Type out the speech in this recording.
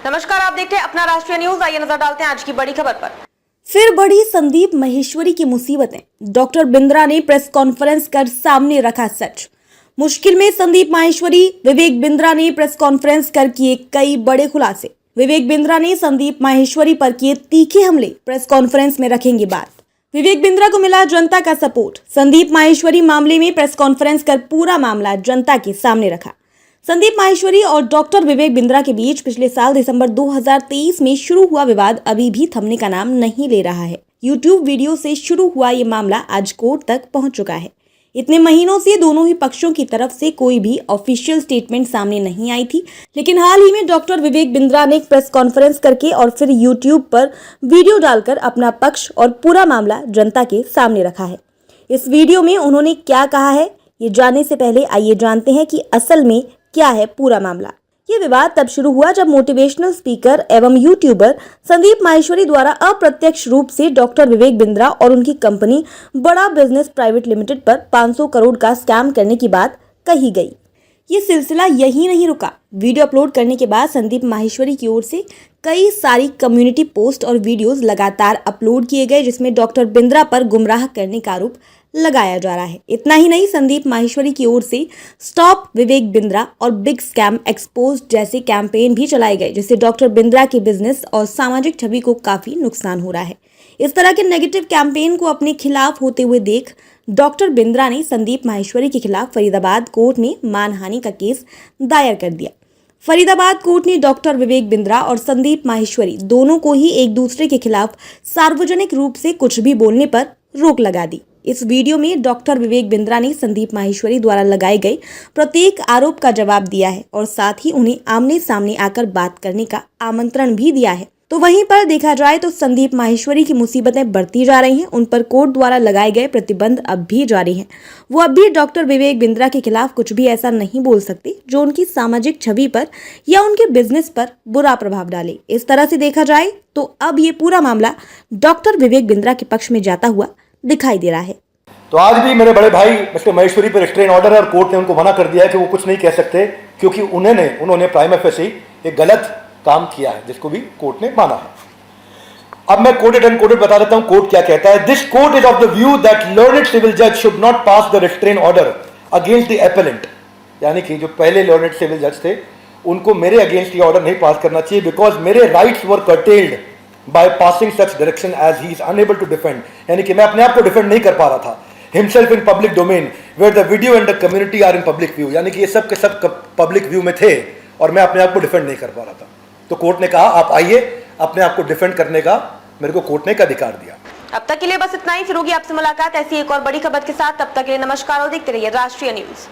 नमस्कार, आप देखते हैं अपना राष्ट्रीय न्यूज। आइए नजर डालते हैं आज की बड़ी खबर पर। फिर बढ़ी संदीप माहेश्वरी की मुसीबतें। डॉक्टर बिंद्रा ने प्रेस कॉन्फ्रेंस कर सामने रखा सच। मुश्किल में संदीप माहेश्वरी। विवेक बिंद्रा ने प्रेस कॉन्फ्रेंस कर किए कई बड़े खुलासे। विवेक बिंद्रा ने संदीप माहेश्वरी पर किए तीखे हमले। प्रेस कॉन्फ्रेंस में रखेंगे बात। विवेक बिंद्रा को मिला जनता का सपोर्ट। संदीप माहेश्वरी मामले में प्रेस कॉन्फ्रेंस कर पूरा मामला जनता के सामने रखा। संदीप माहेश्वरी और डॉक्टर विवेक बिंद्रा के बीच पिछले साल दिसंबर 2023 में शुरू हुआ विवाद अभी भी थमने का नाम नहीं ले रहा है। यूट्यूब वीडियो से शुरू हुआ ये मामला आज कोर्ट तक पहुंच चुका है। इतने महीनों से दोनों ही पक्षों की तरफ से कोई भी ऑफिशियल स्टेटमेंट सामने नहीं आई थी, लेकिन हाल ही में डॉक्टर विवेक बिंद्रा ने एक प्रेस कॉन्फ्रेंस करके और फिर यूट्यूब पर वीडियो डालकर अपना पक्ष और पूरा मामला जनता के सामने रखा है। इस वीडियो में उन्होंने क्या कहा है, ये जानने से पहले आइए जानते हैं कि असल में क्या है पूरा मामला। ये विवाद तब शुरू हुआ जब मोटिवेशनल स्पीकर एवं यूट्यूबर संदीप माहेश्वरी द्वारा अप्रत्यक्ष रूप से डॉक्टर विवेक बिंद्रा और उनकी कंपनी बड़ा बिजनेस प्राइवेट लिमिटेड पर 500 करोड़ का स्कैम करने की बात कही गई। ये सिलसिला यही नहीं रुका। वीडियो अपलोड करने के बाद संदीप माहेश्वरी की ओर से कई सारी कम्युनिटी पोस्ट और वीडियोस लगातार अपलोड किए गए, जिसमें डॉक्टर बिंद्रा पर गुमराह करने का आरोप लगाया जा रहा है। इतना ही नहीं, संदीप माहेश्वरी की ओर से स्टॉप विवेक बिंद्रा और बिग स्कैम एक्सपोज जैसे कैंपेन भी चलाए गए, जिससे डॉक्टर बिंद्रा के बिजनेस और सामाजिक छवि को काफी नुकसान हो रहा है। इस तरह के नेगेटिव कैंपेन को अपने खिलाफ होते हुए देख डॉक्टर बिंद्रा ने संदीप माहेश्वरी के खिलाफ फरीदाबाद कोर्ट में मानहानि का केस दायर कर दिया। फरीदाबाद कोर्ट ने डॉक्टर विवेक बिंद्रा और संदीप माहेश्वरी दोनों को ही एक दूसरे के खिलाफ सार्वजनिक रूप से कुछ भी बोलने पर रोक लगा दी। इस वीडियो में डॉक्टर विवेक बिंद्रा ने संदीप माहेश्वरी द्वारा लगाए गए प्रत्येक आरोप का जवाब दिया है और साथ ही उन्हें आमने सामने आकर बात करने का आमंत्रण भी दिया है। तो वहीं पर देखा जाए तो संदीप माहेश्वरी की मुसीबतें बढ़ती जा रही हैं। उन पर कोर्ट द्वारा लगाए गए प्रतिबंध अब भी जारी हैं। वो अब भी डॉक्टर विवेक बिंद्रा के खिलाफ कुछ भी ऐसा नहीं बोल सकते जो उनकी सामाजिक छवि पर या उनके बिजनेस पर बुरा प्रभाव डाले। इस तरह से देखा जाए तो अब ये पूरा मामला डॉक्टर विवेक बिंद्रा के पक्ष में जाता हुआ दिखाई दे रहा है। तो आज भी मेरे बड़े भाई मिस्टर माहेश्वरी पर रिस्ट्रेन ऑर्डर है और कोर्ट ने उनको मना कर दिया है कि वो कुछ नहीं कह सकते, क्योंकि उन्होंने प्राइमा फेसी एक गलत काम किया है, जिसको भी कोर्ट ने माना है। अब मैं कोटेड एंड कोटेड बता देता हूं कोर्ट क्या कहता है। This court is of the view that learned civil जज should not pass the restrain order against the appellant, यानी कि जो पहले लर्नेड सिविल जज थे उनको मेरे अगेंस्ट ये ऑर्डर नहीं पास करना चाहिए, बिकॉज मेरे rights were curtailed by passing such direction as he is unable to defend, यानी कि मैं अपने आप को डिफेंड नहीं कर पा रहा था। Himself in public domain where the video and the community are in public view, यानी कि ये सब के सब पब्लिक व्यू में थे और मैं अपने आप को डिफेंड नहीं कर पा रहा था। तो कोर्ट ने कहा आप आइए, अपने आप को डिफेंड करने का मेरे को कोर्ट ने एक अधिकार दिया। अब तक के लिए बस इतना ही। फिर होगी आपसे मुलाकात ऐसी एक और बड़ी खबर के साथ। तब तक के लिए नमस्कार और देखते रहिए राष्ट्रीय न्यूज।